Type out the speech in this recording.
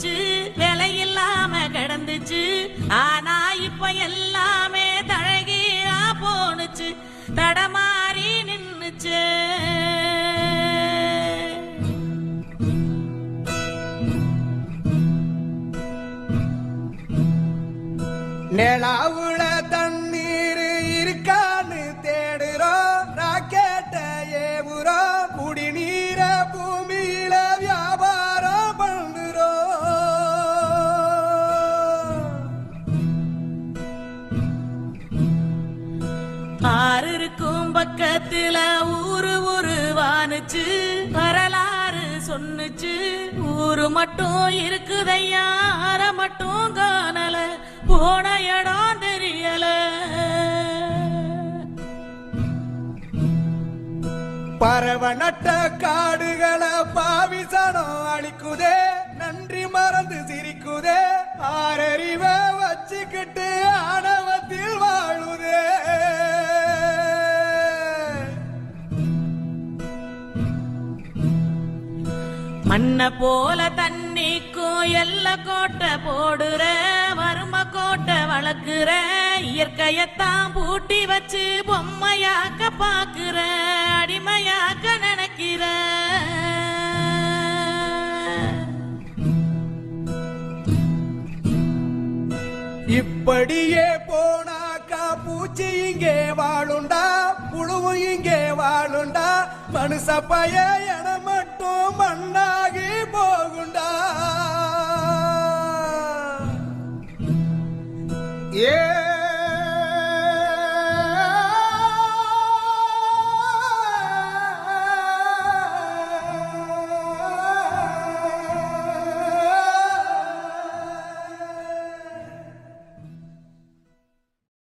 போனுச்சு, விலையில்லாம கிடந்துச்சு. ஆனா இப்ப எல்லாமே தழகீழா போனுச்சு, தடமாறி நின்னுச்சு. நிலாவுல தண்ணீர் இருக்கான்னு தேடுறோம், ராக்கெட்ட ஏவுறோம், குடிநீர பூமியில வியாபாரம் பண்ணுறோம். ஆறு இருக்கும் பக்கத்துல ஊரு வானுச்சு, வரலாறு சொன்னுச்சு. ஊரு மட்டும் இருக்குதையா, அற மட்டும் காணல, போன இடம் தெரியல. பறவ நட்ட காடுகளை பாவிசனம் அழிக்குதே, நன்றி மறந்து சிரிக்குதே, ஆறறிவ வச்சுக்கிட்டு ஆணவத்தில் வாழுதே. மண்ண போல தண்ணிக்கும் எல்ல கோட்டை போடுற, வறும கோட்டை வளர்க்குற, இயற்கையத்தான் பூட்டி வச்சு பொம்மையாக்க பாக்குற, அடிமையாக்க நினைக்கிற. இப்படியே போனாக்கா பூச்சி இங்கே வாழுண்டா, புழுவும் இங்கே வாழுண்டா, மனுஷ பய என மட்டும் மண்ணாகி போகுண்டா.